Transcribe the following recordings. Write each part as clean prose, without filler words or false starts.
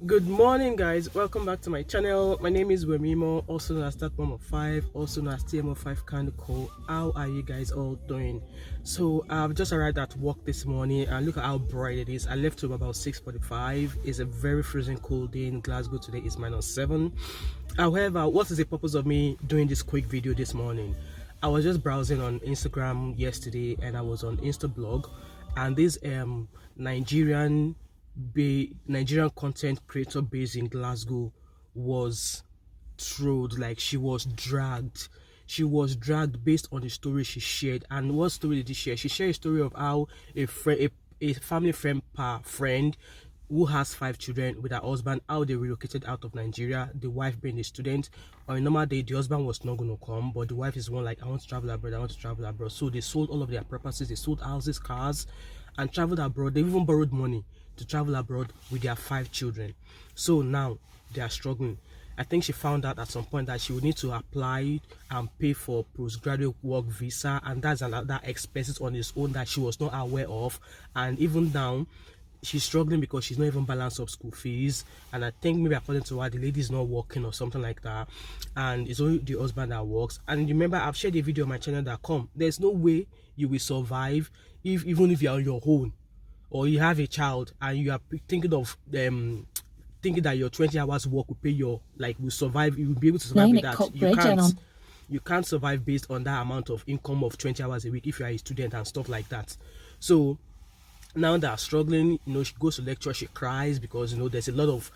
Good morning, guys. Welcome back to my channel. My name is Wemimo, also known as That Mom of 5, also known as TMO5 Candle. How are you guys all doing? So I've just arrived at work this morning and look at how bright it is. I left home about 6:45. It's a very freezing cold day in Glasgow. Today is -7. However, what is the purpose of me doing this quick video this morning? I was just browsing on Instagram yesterday and I was on Instablog, and this Nigerian content creator based in Glasgow was trolled. Like, she was dragged based on the story she shared. And what story did she share? She shared a story of how a family friend who has 5 children with her husband, how they relocated out of Nigeria, the wife being a student. On a normal day, the husband was not going to come, but the wife is one like, I want to travel abroad. So they sold all of their properties, they sold houses, cars, and traveled abroad. They even borrowed money to travel abroad with their 5 children. So now they are struggling. I think she found out at some point that she would need to apply and pay for postgraduate work visa, and that's another expenses on its own that she was not aware of. And even now she's struggling because she's not even balanced up school fees, and I think maybe according to her, the lady is not working or something like that, and it's only the husband that works. And remember, I've shared a video on my channel that there's no way you will survive even if you're on your own, or you have a child and you are thinking of thinking that your 20 hours work will pay your, like, will survive, you will be able to survive with that. You can't survive based on that amount of income of 20 hours a week if you are a student and stuff like that. So now they're struggling. She goes to lecture, she cries because there's a lot of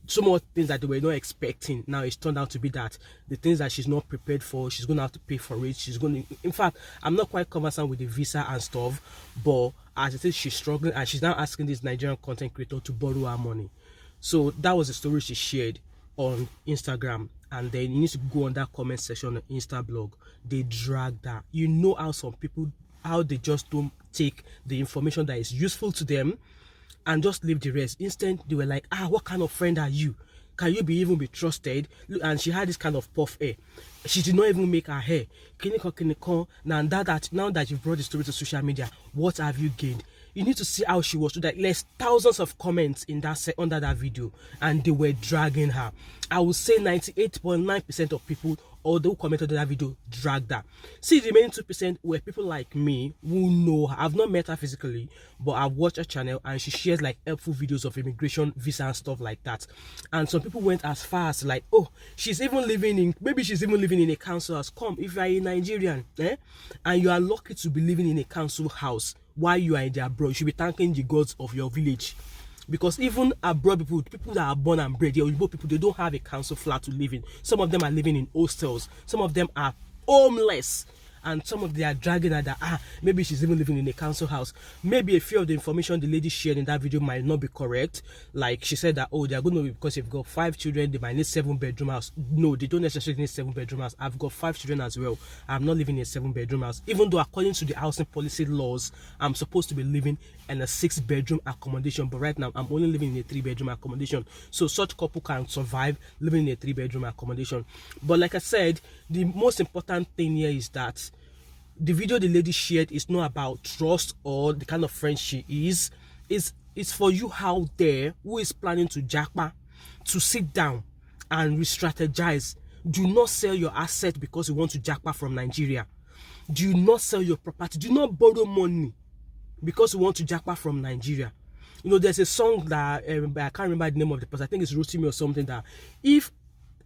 so much things that they were not expecting. Now it's turned out to be that the things that she's not prepared for, she's going to have to pay for it. In fact, I'm not quite conversant with the visa and stuff, but as it is, she's struggling, and she's now asking this Nigerian content creator to borrow her money. So that was the story she shared on Instagram, and then you need to go on that comment section on Instablog. They dragged that. How some people, how they just don't take the information that is useful to them and just leave the rest. Instead, they were like, what kind of friend are you? Can you even be trusted? And she had this kind of puff hair. She did not even make her hair. Now that you've brought the story to social media, what have you gained? You need to see how she was. That there's thousands of comments in that under that video, and they were dragging her. I would say 98.9% of people, although commented on that video, dragged her. See, the remaining 2% were people like me who know her. I've not met her physically, but I've watched her channel, and she shares like helpful videos of immigration, visa, and stuff like that. And some people went as far as like, she's even living in a council house. If you are a Nigerian, and you are lucky to be living in a council house while you are in the abroad, you should be thanking the gods of your village. Because even abroad people that are born and bred, the Oyibo people, they don't have a council flat to live in. Some of them are living in hostels. Some of them are homeless. And some of them are dragging her that, maybe she's even living in a council house. Maybe a few of the information the lady shared in that video might not be correct. Like, she said that, they're going to be, because you've got 5 children, they might need 7-bedroom house. No, they don't necessarily need 7-bedroom house. I've got 5 children as well. I'm not living in a 7-bedroom house. Even though according to the housing policy laws, I'm supposed to be living in a 6-bedroom accommodation. But right now, I'm only living in a 3-bedroom accommodation. So such couple can survive living in a 3-bedroom accommodation. But like I said, the most important thing here is that the video the lady shared is not about trust or the kind of friend she is. It's for you out there who is planning to japa to sit down and re-strategize. Do not sell your asset because you want to japa from Nigeria. Do not sell your property. Do not borrow money because you want to japa from Nigeria. There's a song that I can't remember the name of the person. I think it's Rotimi or something, that if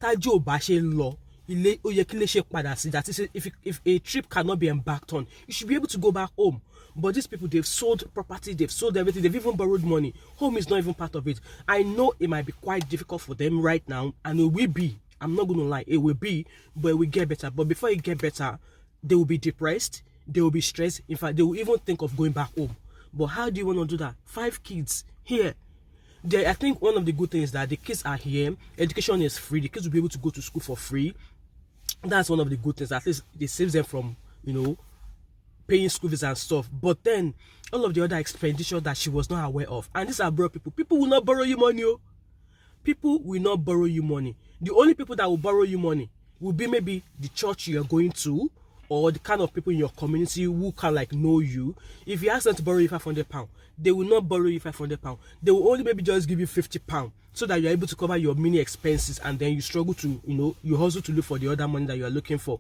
Tajo Bashe law, that is, if a trip cannot be embarked on, you should be able to go back home. But these people, they've sold property, they've sold everything, they've even borrowed money. Home is not even part of it. I know it might be quite difficult for them right now, and it will be. I'm not going to lie, it will be, but it will get better. But before it get better, they will be depressed, they will be stressed. In fact, they will even think of going back home. But how do you want to do that? 5 kids here. I think one of the good things is that the kids are here, education is free, the kids will be able to go to school for free. That's one of the good things. At least it saves them from, paying school fees and stuff. But then all of the other expenditure that she was not aware of. And these are broke people. People will not borrow you money. People will not borrow you money. The only people that will borrow you money will be maybe the church you're going to, or the kind of people in your community who can like know you, if you ask them to borrow you £500, they will not borrow you £500. They will only maybe just give you £50 so that you're able to cover your mini expenses, and then you struggle to, you hustle to look for the other money that you are looking for.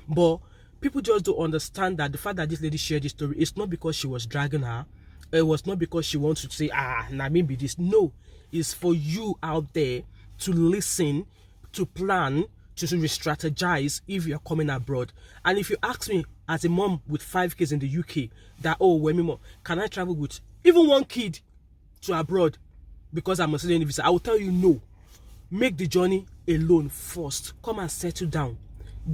But people just don't understand that the fact that this lady shared this story is not because she was dragging her. It was not because she wants to say, nah, maybe this. No, it's for you out there to listen, to plan, to re-strategize if you're coming abroad. And if you ask me, as a mom with 5 kids in the UK, that, oh, Wemimo, can I travel with even one kid to abroad because I'm a student visa? I will tell you no. Make the journey alone first. Come and settle down.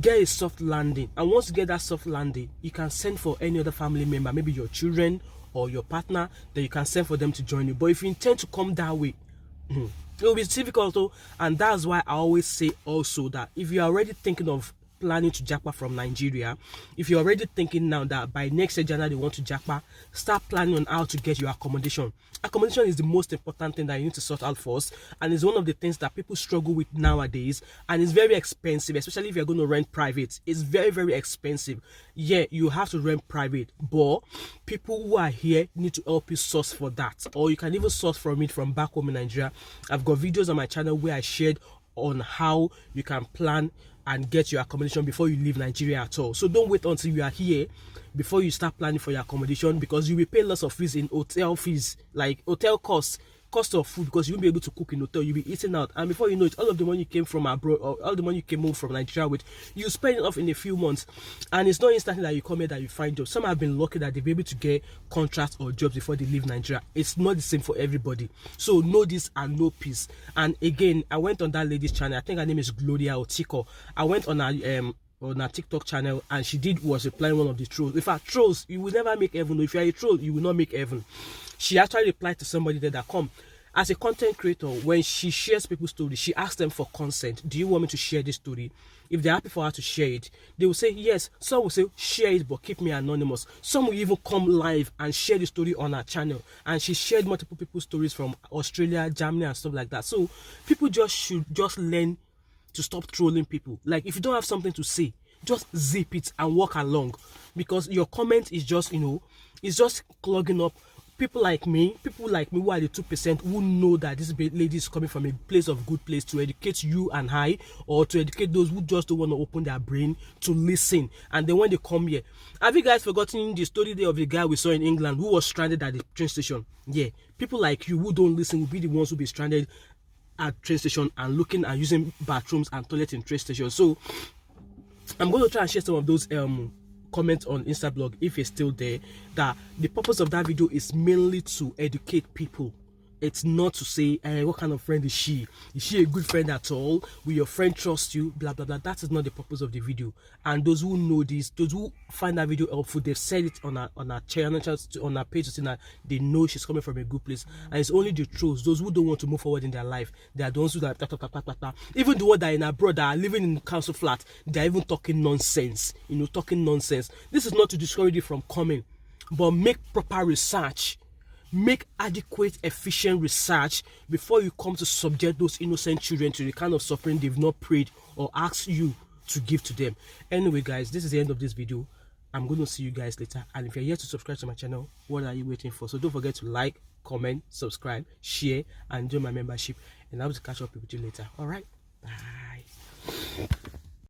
Get a soft landing. And once you get that soft landing, you can send for any other family member, maybe your children or your partner, that you can send for them to join you. But if you intend to come that way, it will be difficult though. And that's why I always say also that if you're already thinking of planning to japa from Nigeria, if you're already thinking now that by next year January you want to japa, start planning on how to get your accommodation. Accommodation is the most important thing that you need to sort out first, and it's one of the things that people struggle with nowadays, and it's very expensive, especially if you're going to rent private. It's very, very expensive. Yeah, you have to rent private, but people who are here need to help you source for that, or you can even source from it from back home in Nigeria. I've got videos on my channel where I shared on how you can plan and get your accommodation before you leave Nigeria at all. So don't wait until you are here before you start planning for your accommodation, because you will pay lots of fees in hotel fees, like hotel cost of food, because you won't be able to cook in hotel. You'll be eating out, and before you know it, all of the money you came from abroad, or all the money you came home from Nigeria with, you spend it off in a few months. And it's not instantly that you come here that you find jobs. Some have been lucky that they'll be able to get contracts or jobs before they leave Nigeria. It's not the same for everybody. So know this and know peace. And again, I went on that lady's channel. I think her name is Gloria Otiko. I went on her TikTok channel, and she was replying one of the trolls. In fact, trolls, you will never make heaven. If you are a troll, you will not make heaven. She actually replied to somebody there that, come, as a content creator, when she shares people's stories, she asks them for consent. Do you want me to share this story? If they're happy for her to share it, they will say yes. Some will say share it, but keep me anonymous. Some will even come live and share the story on her channel. And she shared multiple people's stories from Australia, Germany, and stuff like that. So people should just learn to stop trolling people. Like, if you don't have something to say, just zip it and walk along, because your comment is just, it's just clogging up. People like me who are the 2% who know that this lady is coming from a place of good place to educate you and I, or to educate those who just don't want to open their brain to listen. And then when they come here, have you guys forgotten the story there of the guy we saw in England who was stranded at the train station? Yeah, people like you who don't listen will be the ones who be stranded at train station and looking and using bathrooms and toilets in train stations. So I'm going to try and share some of those comments on Instablog, if it's still there, that the purpose of that video is mainly to educate people. It's not to say, what kind of friend is she? Is she a good friend at all? Will your friend trust you? Blah, blah, blah. That is not the purpose of the video. And those who know this, those who find that video helpful, they've said it on our channel, on our page, saying that they know she's coming from a good place. And it's only the trolls, those who don't want to move forward in their life. They are the ones who are even the ones that are in abroad, that are living in council flat, they're even talking nonsense. Talking nonsense. This is not to discourage you from coming, but make proper research. Make adequate, efficient research before you come to subject those innocent children to the kind of suffering they've not prayed or asked you to give to them. Anyway, guys, this is the end of this video. I'm going to see you guys later. And if you're yet to subscribe to my channel, what are you waiting for? So don't forget to like, comment, subscribe, share, and join my membership. And I'll catch up with you later. All right? Bye.